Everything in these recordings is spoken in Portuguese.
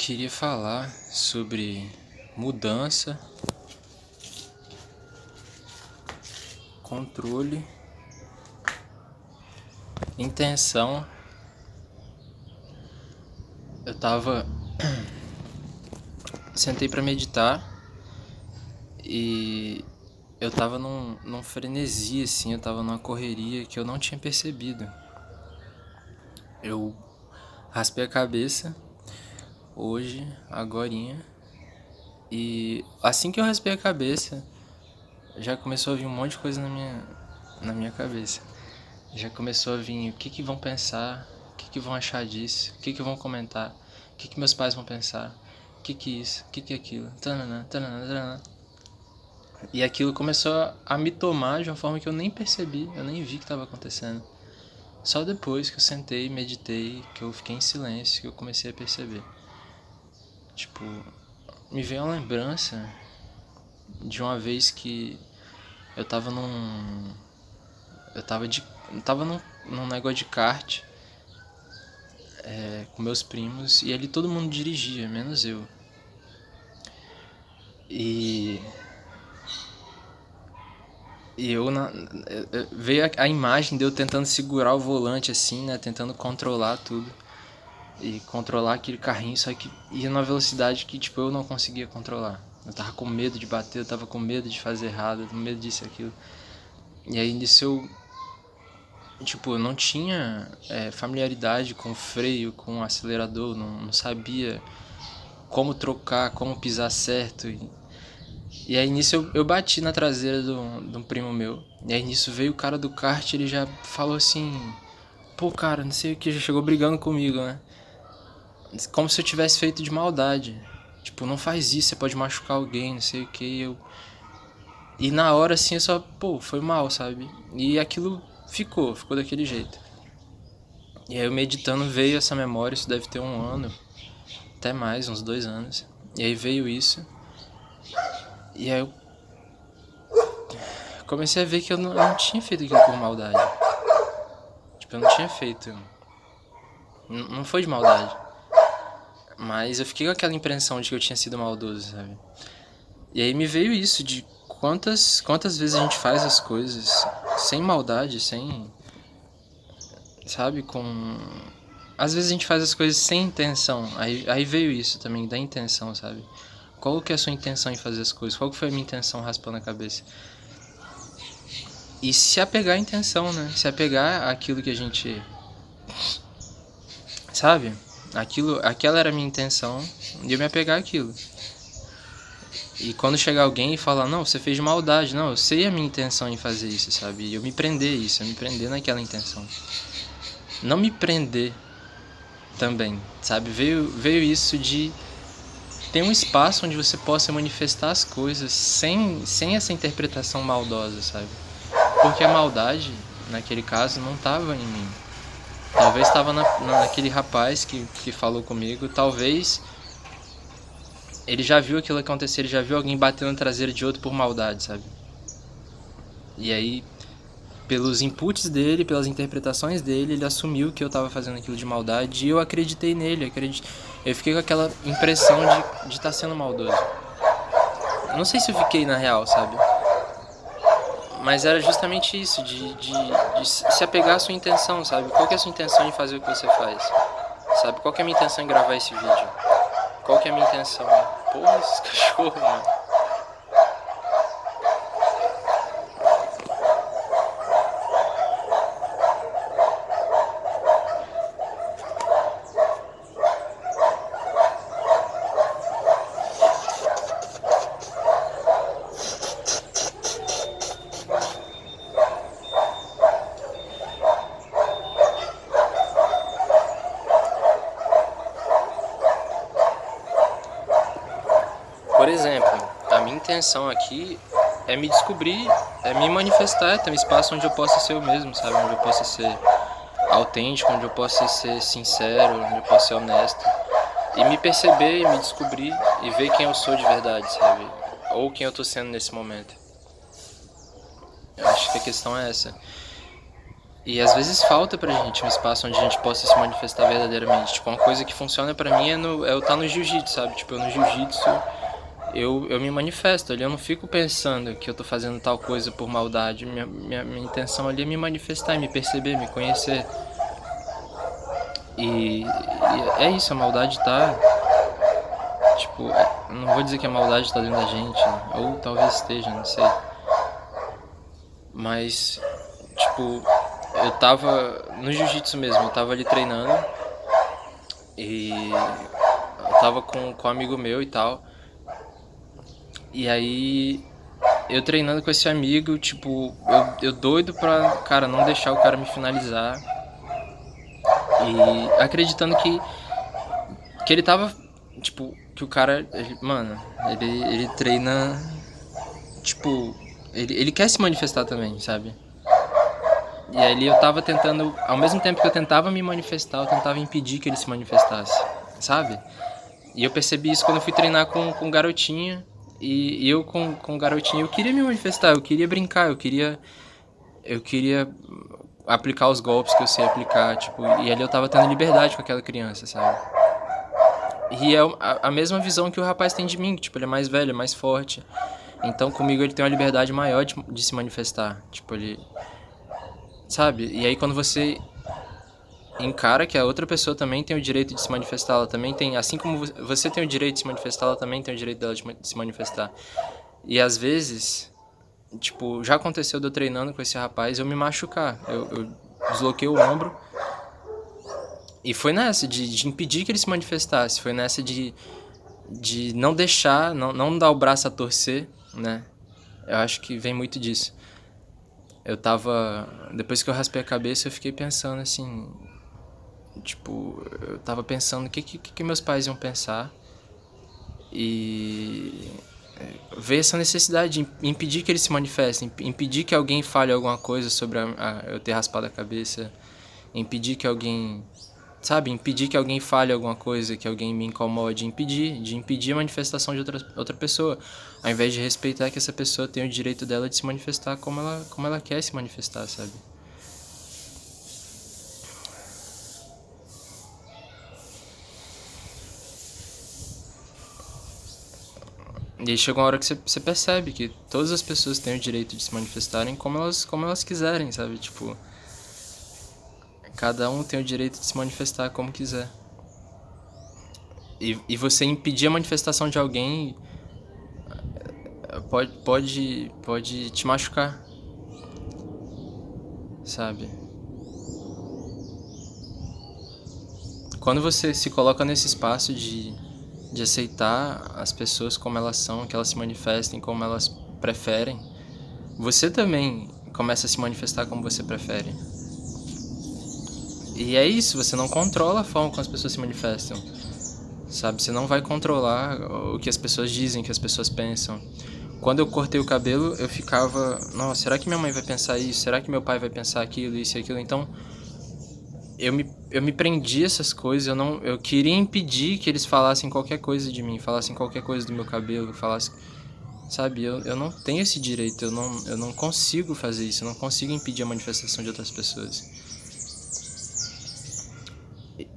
queria falar sobre mudança, controle, intenção. Eu tava. Sentei pra meditar e eu tava num frenesi, assim, eu tava numa correria que eu não tinha percebido. Eu raspei a cabeça hoje, agorinha, e assim que eu raspei a cabeça, já começou a vir um monte de coisa na minha cabeça. Já começou a vir o que vão pensar, o que vão achar disso, o que vão comentar, o que meus pais vão pensar, o que isso, o que aquilo, tanana, tanana, tanana. E aquilo começou a me tomar de uma forma que eu nem percebi, eu nem vi que estava acontecendo. Só depois que eu sentei, meditei, que eu fiquei em silêncio, que eu comecei a perceber. Tipo, me veio uma lembrança de uma vez que eu tava num. Eu tava num negócio de kart com meus primos e ali todo mundo dirigia, menos eu. E. E veio a imagem de eu tentando segurar o volante assim, né? Tentando controlar tudo. E controlar aquele carrinho, só que ia numa velocidade que tipo eu não conseguia controlar. Eu tava com medo de bater, eu tava com medo de fazer errado, com medo disso e aquilo. E aí nisso eu não tinha familiaridade com o freio, com o acelerador, não sabia como trocar, como pisar certo. E aí nisso eu bati na traseira de um primo meu. E aí nisso veio o cara do kart, ele já falou assim: pô, cara, não sei o que, já chegou brigando comigo, né? Como se eu tivesse feito de maldade. Tipo, não faz isso, você pode machucar alguém, não sei o que. E na hora assim eu só, pô, foi mal, sabe? E aquilo ficou daquele jeito. E aí eu meditando veio essa memória, isso deve ter 1 ano, até mais, uns 2 anos. E aí veio isso. E aí eu comecei a ver que eu não tinha feito aquilo por maldade. Tipo, eu não tinha feito. Não foi de maldade. Mas eu fiquei com aquela impressão de que eu tinha sido maldoso, sabe? E aí me veio isso de quantas vezes a gente faz as coisas sem maldade, sem. Sabe? Com. Às vezes a gente faz as coisas sem intenção. Aí veio isso também, da intenção, sabe? Qual que é a sua intenção em fazer as coisas? Qual que foi a minha intenção raspando a cabeça? E se apegar à intenção, né? Se apegar àquilo que a gente. Sabe? Aquela era a minha intenção de eu me apegar àquilo. E quando chegar alguém e falar, não, você fez de maldade, não, eu sei a minha intenção em fazer isso, sabe? E eu me prender naquela intenção. Não me prender também, sabe? Veio isso de ter um espaço onde você possa manifestar as coisas sem essa interpretação maldosa, sabe? Porque a maldade, naquele caso, não estava em mim. Talvez estava naquele rapaz que falou comigo, talvez ele já viu aquilo acontecer, ele já viu alguém batendo na traseira de outro por maldade, sabe? E aí, pelos inputs dele, pelas interpretações dele, ele assumiu que eu tava fazendo aquilo de maldade e eu acreditei nele, eu fiquei com aquela impressão de estar sendo maldoso. Eu não sei se eu fiquei na real, sabe? Mas era justamente isso, de se apegar à sua intenção, sabe? Qual que é a sua intenção em fazer o que você faz? Sabe? Qual que é a minha intenção em gravar esse vídeo? Qual que é a minha intenção? Porra, esses cachorros, mano. Por exemplo, a minha intenção aqui é me descobrir, é me manifestar, é ter um espaço onde eu possa ser eu mesmo, sabe? Onde eu possa ser autêntico, onde eu possa ser sincero, onde eu possa ser honesto. E me perceber e me descobrir e ver quem eu sou de verdade, sabe? Ou quem eu tô sendo nesse momento. Eu acho que a questão é essa. E às vezes falta pra gente um espaço onde a gente possa se manifestar verdadeiramente. Tipo, uma coisa que funciona pra mim é eu estar no jiu-jitsu, sabe? Tipo, eu no jiu-jitsu eu me manifesto ali, eu não fico pensando que eu tô fazendo tal coisa por maldade. Minha intenção ali é me manifestar, me perceber, me conhecer. E é isso, a maldade tá. Tipo, não vou dizer que a maldade tá dentro da gente, né? Ou talvez esteja, não sei. Mas, tipo, eu tava no jiu-jitsu mesmo, eu tava ali treinando e eu tava com um amigo meu e tal. E aí, eu treinando com esse amigo, tipo, eu doido pra, cara, não deixar o cara me finalizar. E acreditando que ele tava, tipo, que o cara, mano, ele treina, tipo, ele quer se manifestar também, sabe? E ali eu tava tentando, ao mesmo tempo que eu tentava me manifestar, eu tentava impedir que ele se manifestasse, sabe? E eu percebi isso quando eu fui treinar com garotinha. E eu com garotinha, eu queria me manifestar, eu queria brincar, eu queria aplicar os golpes que eu sei aplicar, tipo, e ali eu tava tendo liberdade com aquela criança, sabe? E é a mesma visão que o rapaz tem de mim, que, tipo, ele é mais velho, é mais forte. Então comigo ele tem uma liberdade maior de se manifestar, tipo, ele, sabe? E aí quando você encara que a outra pessoa também tem o direito de se manifestar, ela também tem, assim como você tem o direito de se manifestar, ela também tem o direito dela de se manifestar. E às vezes, tipo, já aconteceu de eu treinando com esse rapaz eu me machucar. Eu desloquei o ombro e foi nessa de impedir que ele se manifestasse, foi nessa de não deixar, não dar o braço a torcer, né? Eu acho que vem muito disso. Eu tava. Depois que eu raspei a cabeça, eu fiquei pensando assim. Tipo, eu tava pensando o que meus pais iam pensar. E ver essa necessidade de impedir que eles se manifestem, impedir que alguém fale alguma coisa sobre eu ter raspado a cabeça, impedir que alguém, sabe, impedir que alguém fale alguma coisa, que alguém me incomode, de impedir a manifestação de outra pessoa, ao invés de respeitar que essa pessoa tem o direito dela de se manifestar como ela quer se manifestar, sabe? E aí chega uma hora que você percebe que todas as pessoas têm o direito de se manifestarem como elas quiserem, sabe? Tipo, cada um tem o direito de se manifestar como quiser. E você impedir a manifestação de alguém pode te machucar, sabe? Quando você se coloca nesse espaço de aceitar as pessoas como elas são, que elas se manifestem como elas preferem, você também começa a se manifestar como você prefere. E é isso, você não controla a forma como as pessoas se manifestam, sabe? Você não vai controlar o que as pessoas dizem, o que as pessoas pensam. Quando eu cortei o cabelo, eu ficava, nossa, será que minha mãe vai pensar isso? Será que meu pai vai pensar aquilo, isso e aquilo? Então, eu me prendi a essas coisas, eu queria impedir que eles falassem qualquer coisa de mim, falassem qualquer coisa do meu cabelo, falassem, sabe? Eu não tenho esse direito, eu não consigo fazer isso, eu não consigo impedir a manifestação de outras pessoas.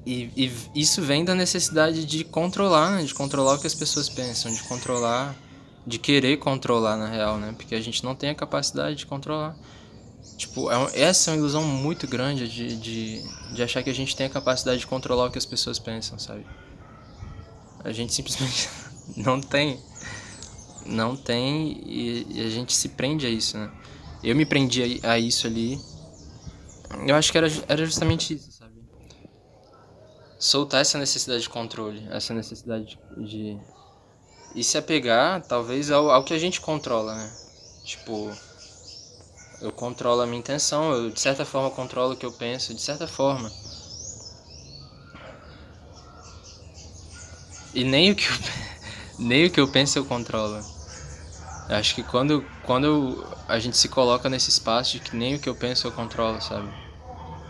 E isso vem da necessidade de controlar, né? De controlar o que as pessoas pensam, de controlar, de querer controlar na real, né? Porque a gente não tem a capacidade de controlar. Tipo, essa é uma ilusão muito grande de achar que a gente tem a capacidade de controlar o que as pessoas pensam, sabe? A gente simplesmente não tem. Não tem e a gente se prende a isso, né? Eu me prendi a isso ali. Eu acho que era justamente isso, sabe? Soltar essa necessidade de controle, essa necessidade de e se apegar, talvez, ao que a gente controla, né? Tipo, eu controlo a minha intenção, eu de certa forma controlo o que eu penso, de certa forma. E nem o que eu, nem o que eu penso eu controlo. Eu acho que quando a gente se coloca nesse espaço de que nem o que eu penso eu controlo, sabe?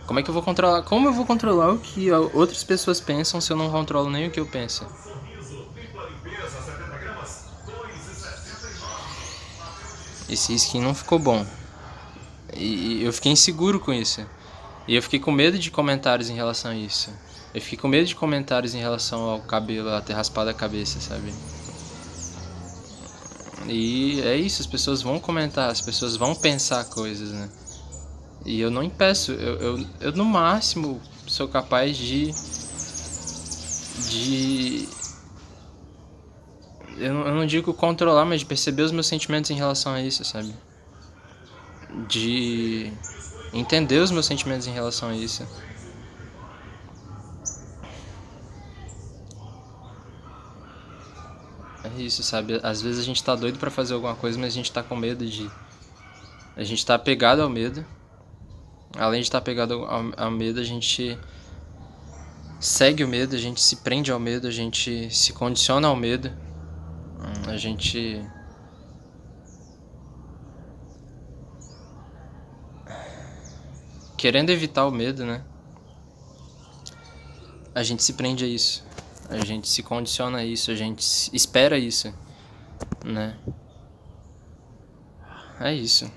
Como é que eu vou controlar? Como eu vou controlar o que outras pessoas pensam se eu não controlo nem o que eu penso? Esse skin não ficou bom. E eu fiquei inseguro com isso. E eu fiquei com medo de comentários em relação a isso. Eu fiquei com medo de comentários em relação ao cabelo, a ter raspado a cabeça, sabe? E é isso, as pessoas vão comentar, as pessoas vão pensar coisas, né? E eu não impeço, eu no máximo sou capaz de eu não digo controlar, mas de perceber os meus sentimentos em relação a isso, sabe? De entender os meus sentimentos em relação a isso. É isso, sabe? Às vezes a gente tá doido pra fazer alguma coisa, mas a gente tá com medo de... A gente tá apegado ao medo. Além de estar apegado ao medo, a gente segue o medo, a gente se prende ao medo, a gente se condiciona ao medo. A gente... Querendo evitar o medo, né? A gente se prende a isso. A gente se condiciona a isso, a gente espera isso, né? É isso.